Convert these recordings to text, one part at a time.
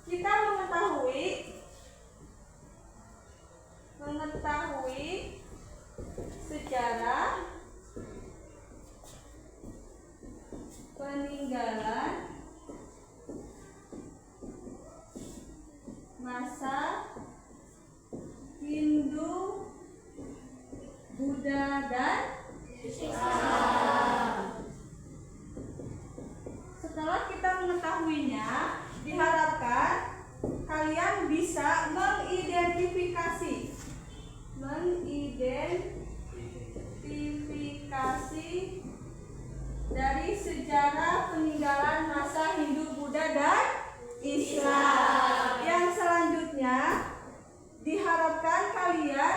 kita mengetahui sejarah peninggalan masa Hindu, Buddha, dan Islam. Setelah kita mengetahuinya, diharapkan kalian bisa mengidentifikasi dari sejarah peninggalan masa Hindu, Buddha, dan Islam. Yang selanjutnya diharapkan kalian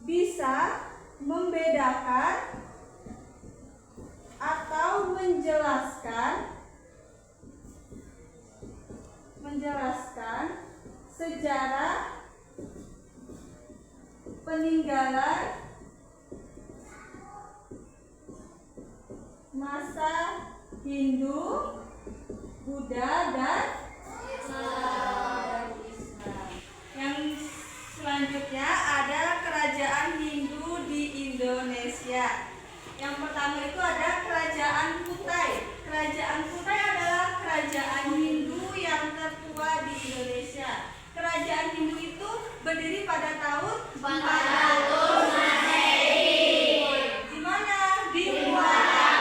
bisa membedakan atau menjelaskan sejarah peninggalan masa Hindu, Buddha, dan Islam. Yang selanjutnya ada kerajaan Hindu di Indonesia. Yang pertama itu ada Kerajaan Kutai. Kerajaan Kutai adalah kerajaan Hindu yang tertua di Indonesia. Kerajaan Hindu itu berdiri pada tahun 400 Masehi. Di mana? Di Muara Karang.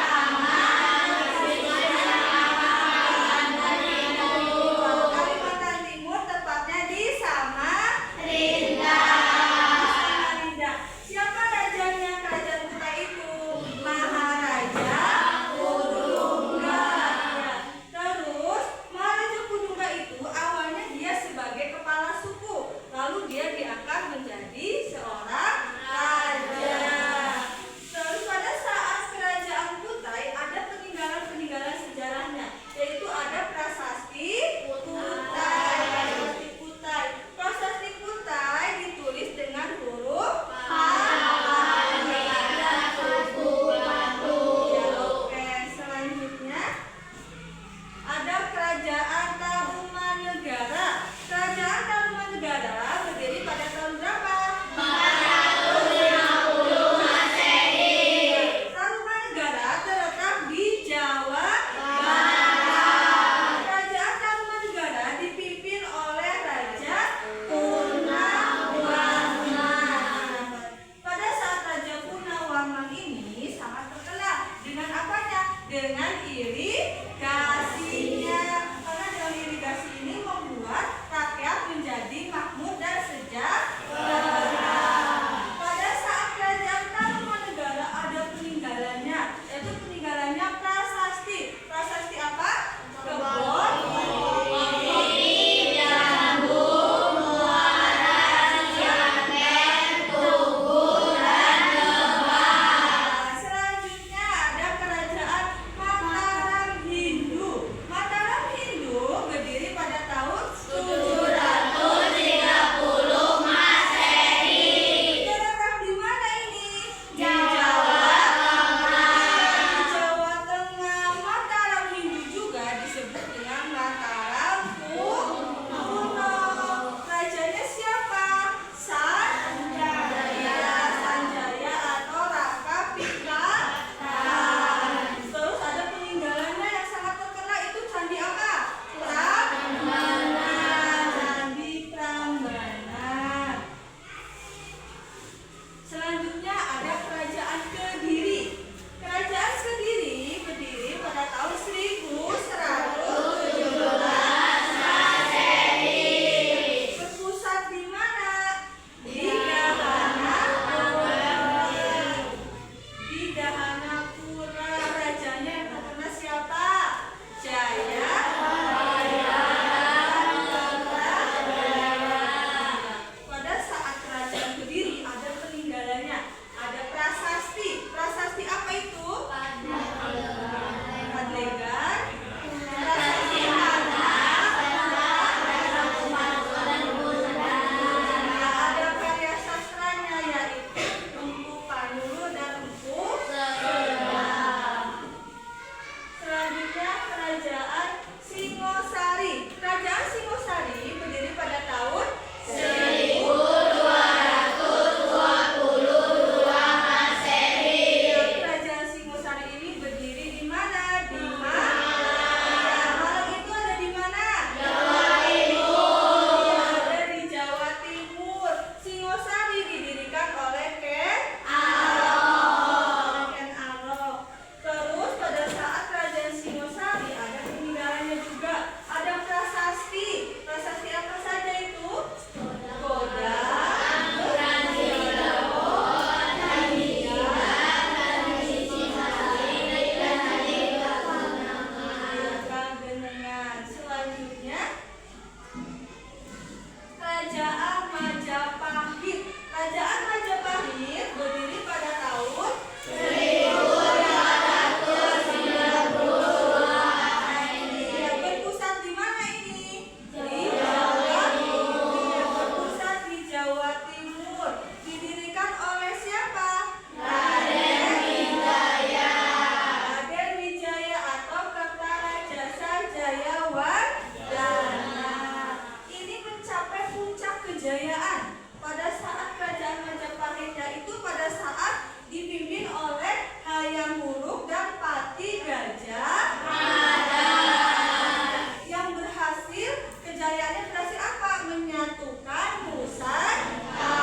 menyatukan Nusantara.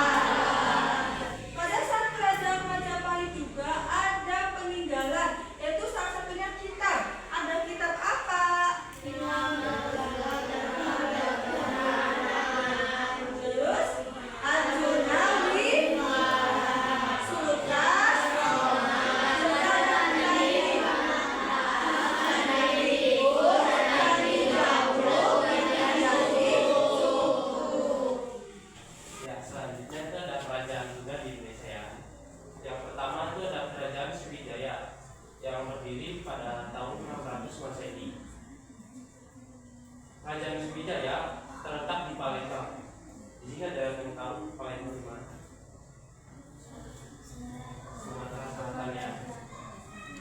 Pada saat kerajaan Majapahit juga ada peninggalan, yaitu salah satunya kitab. Ada kitab apa? Terus Arjuna pada tahun 600 Masehi. Kerajaan Sriwijaya terletak di Palembang. Di sini ada yang tahu Palembang di mana? Sumatera Selatan ya.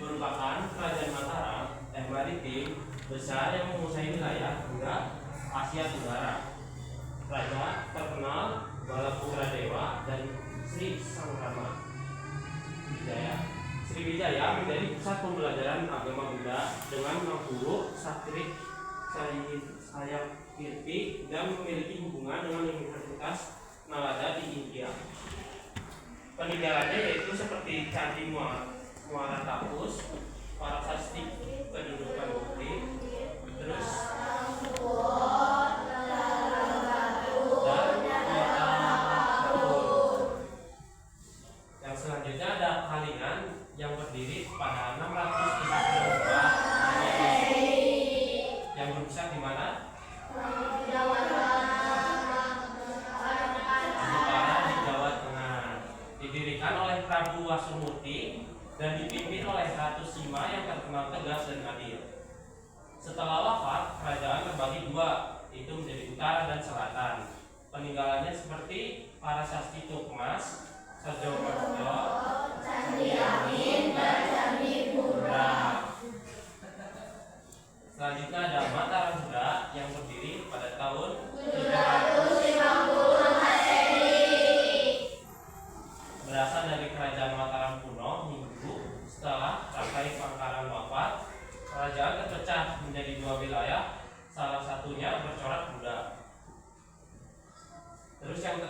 Merupakan kerajaan Mataram maritim besar yang menguasai wilayah hingga Asia Tenggara. Raja terkenal Balaputradewa dan Sri Sangrama Wijaya. Sriwijaya menjadi pusat pembelajaran agama Buddha dengan 60 sakrit sayapkirti dan memiliki hubungan dengan Universitas Nalanda di India. Peninggalannya yaitu seperti Candi Muara Takus, Prasasti Kedudukan Bukti, terus yang selanjutnya ada Kalingan yang berdiri pada 632 yang berpusat di mana? Di Jawa Tengah. Didirikan oleh Prabu Wasumurti dan dipimpin oleh Ratu Sima yang terkenal tegas dan adil. Setelah wafat, kerajaan terbagi dua, itu menjadi utara dan selatan. Peninggalannya seperti Prasasti Tukmas, Sajomerjo, Candi Angin, dan Candi Pura. Selanjutnya ada Mataram Buddha yang berdiri pada tahun 750 Masehi. Berasal dari kerajaan Mataram kuno Hindu. Setelah Rakai Pangkalan wafat, kerajaan terpecah menjadi dua wilayah, salah satunya bercorak Buddha. Terus yang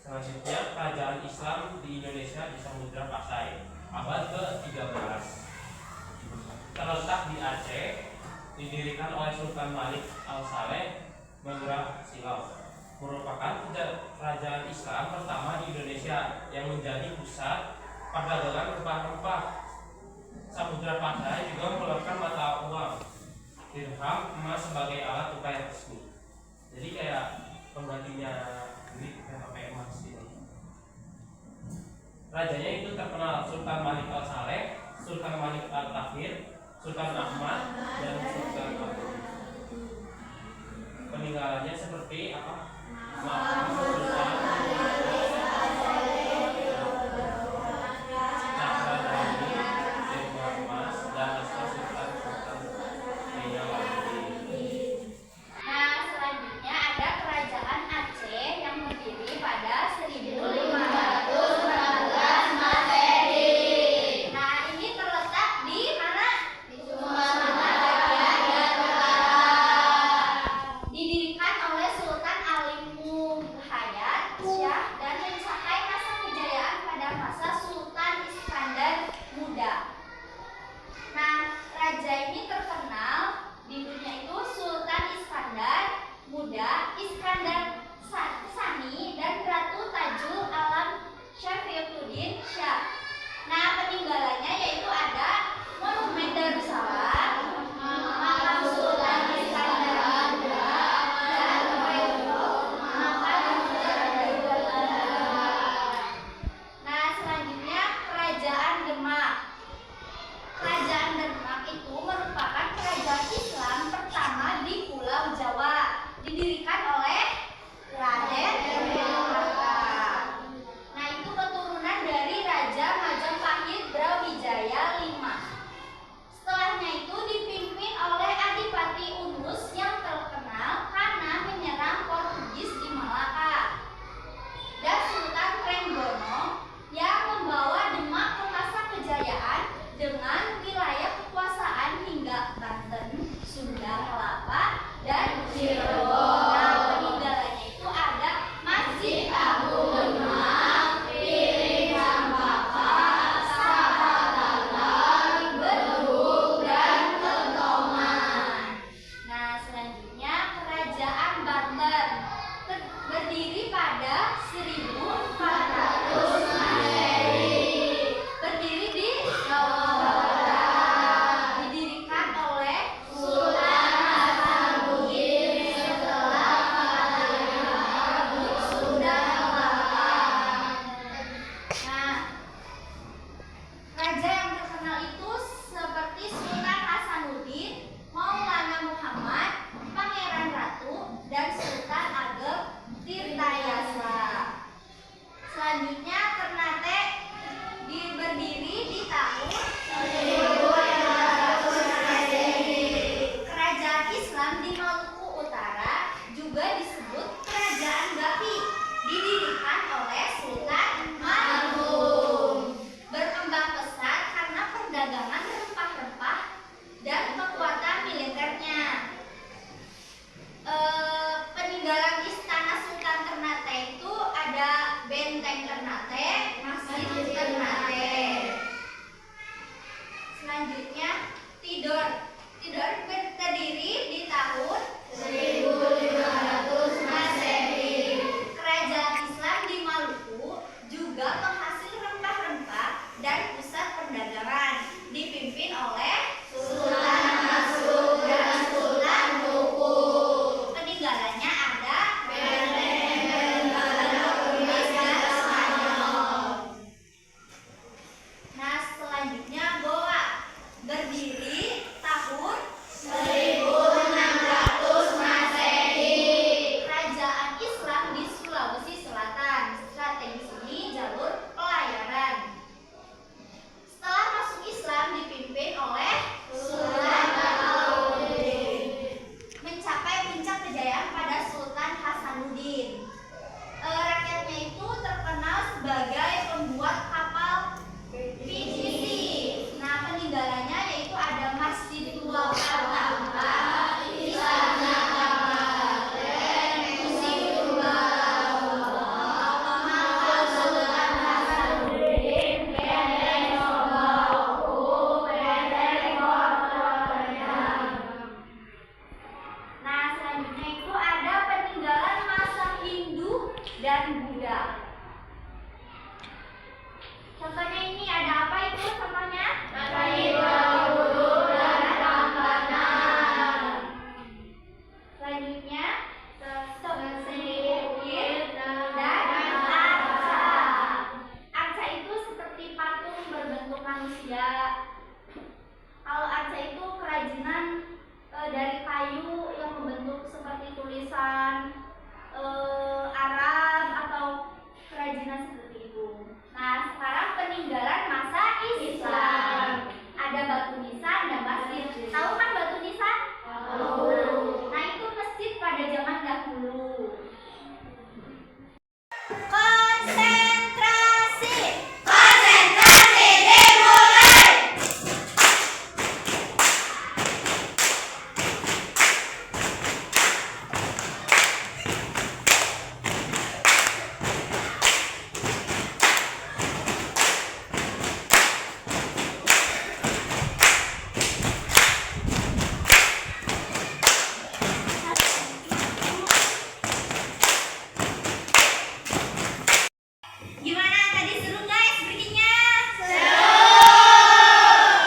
selanjutnya kerajaan Islam di Indonesia di Samudra Pasai abad ke-13. Terletak di Aceh, didirikan oleh Sultan Malik Al-Saleh Manggura Silau. Merupakan kerajaan Islam pertama di Indonesia yang menjadi pusat perdagangan rempah-rempah. Samudra Pasai juga mengeluarkan mata uang dirham emas sebagai alat tukar resmi. Jadi kayak penggantinya duit pakai emas ini. Rajanya itu terkenal Sultan Malik Al-Saleh, Sultan Malik Al-Tahir, Sultan Ahmad, dan Sultan Abu. Peninggalannya seperti apa? Makam Sultan Cakradhani, Dewa Emas, dan Asal Sultan Eyawati. Nah, selanjutnya ada kerajaan Aceh yang berdiri pada 1519 Masehi. Nah, ini terletak di mana? Di Sumatera bagian utara. Didirikan oleh Sultan Alimul Haya dan Sultan Ageng Tirtayasa. Selanjutnya Ternate berdiri di tahun 1500 Masehi. Kerajaan Islam di Maluku Utara juga disebut Kerajaan Gapi, didirikan oleh Sultan Mahmud. Berkembang pesat karena perdagangan rempah-rempah dan kekuatan militernya. Peninggalan istana Sultan Ternate itu ada benteng Ternate, Masjid Ternate. Selanjutnya Tidor berdiri di tahun 1500 Masehi. Kerajaan Islam di Maluku juga penghasil rempah-rempah dan pusat perdagangan, dipimpin oleh Sultan Masud dan Sultan Buku. Peninggalannya ada benteng Portugis dan Spanyol. Nah, selanjutnya Goa berdiri tahun 1600 Masehi. Kerajaan Islam di Sulawesi Selatan. Strategis ini jalur pelayaran. Setelah masuk Islam dipimpin oleh Sultan Alauddin, mencapai puncak kejayaan pada Sultan Hasanuddin. Rakyatnya itu terkenal sebagai pembuat kapal PVC. Nah, peninggalannya yaitu ada Masjid Tua Pertama, Istana Kabupaten, Museum Bawah, Makam Sultan Hasanuddin, Benteng Sobaku, Benteng Kotoran. Nah, selanjutnya itu ada peninggalan masa Hindu dan Buddha. Contohnya ini ada apa itu contohnya? Borobudur dan Prambanan. Selanjutnya Sedikit dan Arca. Arca itu seperti patung berbentuk manusia. Kalau arca itu kerajinan dari kayu yang membentuk seperti tulisan Arab atau kerajinan seperti itu. Nah, sekarang peninggalan masa Islam. Ada batu nisan dan masjid. Tahu kan batu nisan? Tahu. Nah, itu masjid pada zaman dahulu. Konsentrasi. Konsentrasi dimulai. Gimana tadi, seru guys bikinnya? Seru.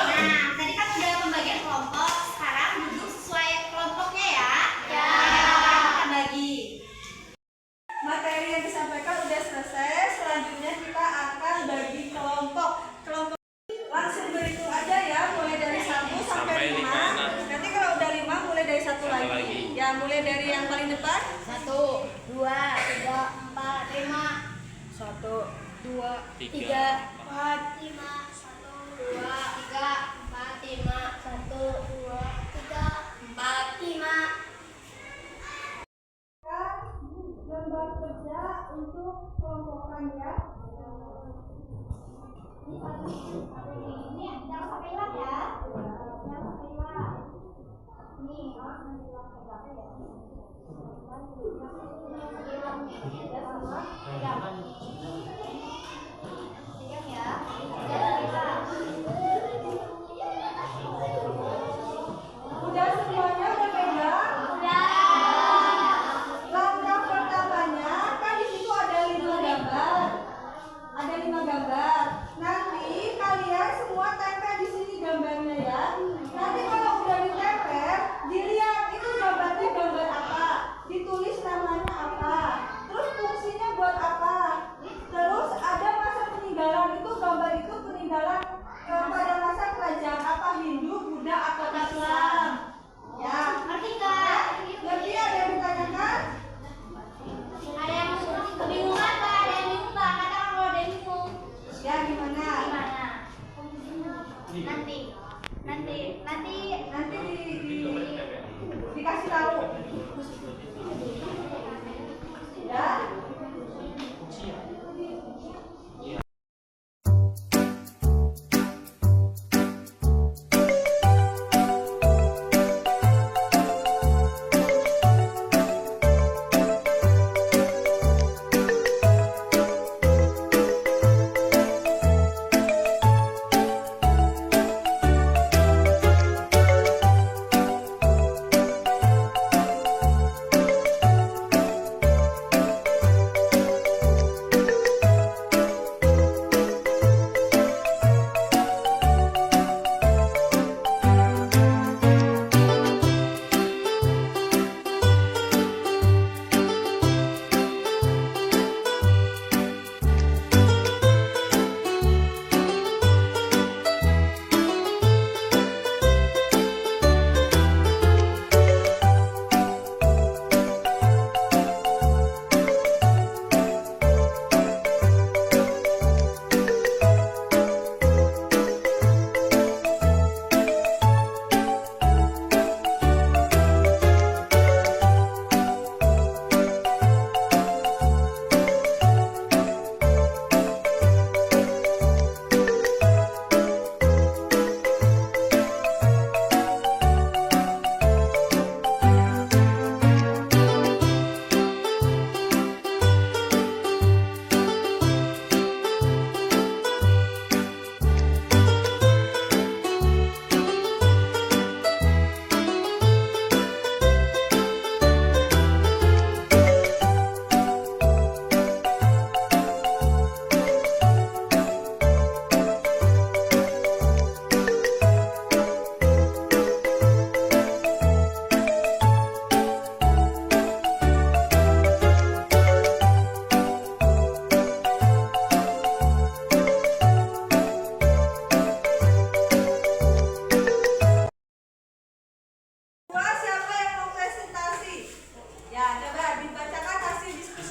Nah, tadi kan udah pembagian kelompok. Sekarang duduk sesuai kelompoknya ya. Ya. Kita bagi. Materi yang disampaikan udah selesai. Selanjutnya kita akan bagi kelompok. Kelompok langsung berhitung aja ya, mulai dari 1 sampai 5. Nanti kalau udah 5 mulai dari 1 lagi. Ya, mulai dari yang paling depan. 1, 2, 3, 4, 5. 1, 2, 3, 4, 5, 1, 2, 3, 4, 5, 1, 2, 3, 4, 5. gambar kerja untuk kelompokan ya. Ini jangan sampai hilang ya. Jangan sampai hilang. Nih, nanti hilang pegangan ya. Hilangnya sama pegang. Pegang ya. Jangan hilang. Udah semuanya udah pegang? Udah. Langkah pertamanya kan di situ ada 5 gambar. Ada 5 gambar. Nanti kalian semua tempel di sini gambarnya ya. Nanti kalau udah ditempel, dilihat itu gambarnya gambar apa, ditulis namanya apa, terus fungsinya buat apa.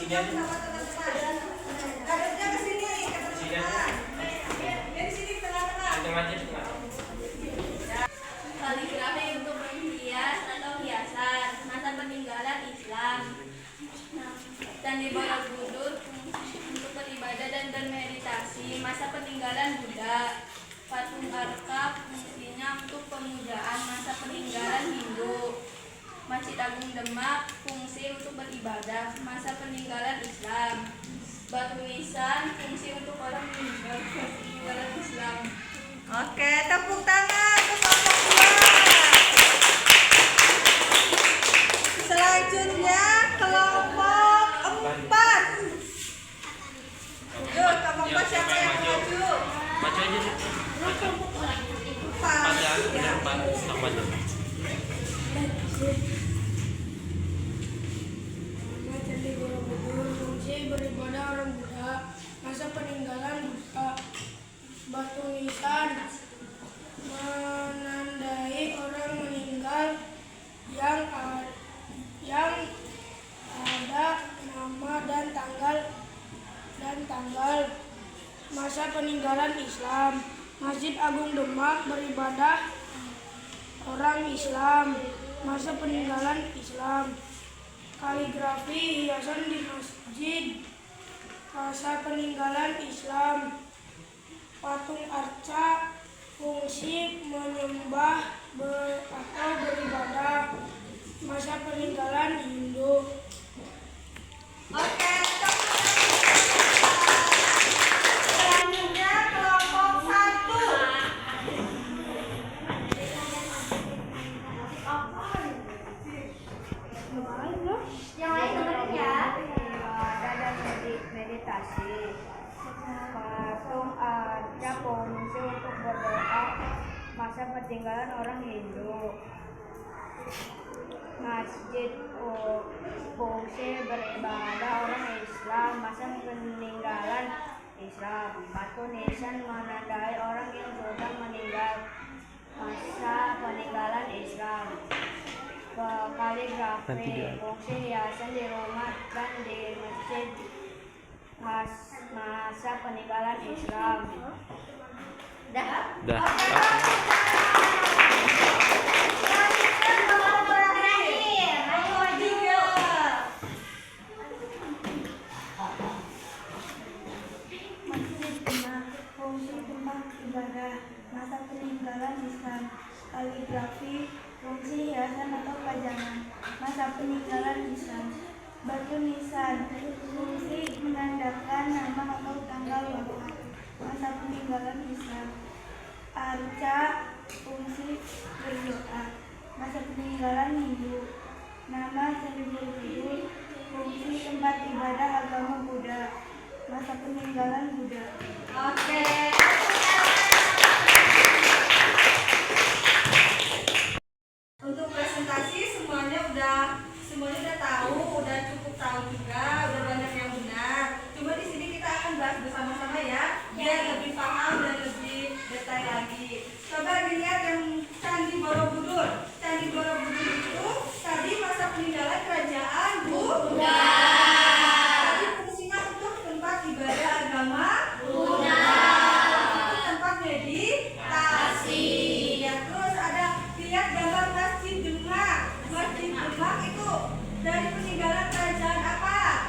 sini aja. sama teman-teman. Hadapnya ke sini, ke teman-teman. Di sini tengah-tengah. Di tengah aja, di tengah. Kaligrafi untuk menghias atau hiasan masa peninggalan Islam. Candi Borobudur untuk beribadah dan bermeditasi masa peninggalan Buddha. Patung Arka fungsinya untuk pemujaan masa peninggalan Hindu. Masjid Agung Demak fungsi untuk beribadah masa peninggalan Islam. Batu nisan fungsi untuk orang meninggal masa peninggalan Islam. Oke, tepuk tangan untuk kelompok 2. Selanjutnya kelompok 4. Yuk, kelompok 4 siapa yang mau maju? Maju aja sih. Maju. 4. Pada benar Pak, stop maju. Candi Borobudur fungsi beribadah orang Buddha masa peninggalan Buddha. Batu nisan menandai orang meninggal yang ada nama dan tanggal masa peninggalan Islam. Masjid Agung Demak beribadah orang Islam masa peninggalan Islam. Kaligrafi hiasan di masjid masa peninggalan Islam. Patung arca fungsi menyembah atau beribadah masa peninggalan Hindu. Oke, selanjutnya kelompok 1. Yang lain dengerin ya. Ada dan meditasi. Patung arca fungsi untuk berdoa masa peninggalan orang Hindu. Masjid fungsi beribadah orang Islam masa peninggalan Islam. Batu nisan menandai orang yang sudah meninggal masa peninggalan Islam. Kaligrafi fungsi hiasan di rumah dan di masjid masa peninggalan Islam. Dah. Selanjutnya kelompok Terakhir, ayo maju. 3. Masjid Demak fungsi tempat ibadah masa peninggalan Islam. Kaligrafi fungsi hiasan atau pajangan masa peninggalan Islam. Batu nisan fungsi menandakan nama atau tanggal wafat masa peninggalan Islam. Arca fungsi berdoa masa peninggalan Hindu. Nama Candi Borobudur fungsi tempat ibadah agama Buddha masa peninggalan Buddha. Oke. Untuk presentasi semuanya udah tahu, udah cukup tahu juga, udah banyak yang benar. Cuma di sini kita akan bahas bersama-sama ya, biar lebih paham dan lebih detail lagi. Coba dilihat yang Candi Borobudur. Candi Borobudur itu tadi masa peninggalan kerajaan Buddha. Tadi fungsinya untuk tempat ibadah agama Buddha. Untuk tempat meditasi. Ya, terus ada lihat gambar Masjid Demak. Masjid Demak itu dari peninggalan kerajaan apa?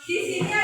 Di sini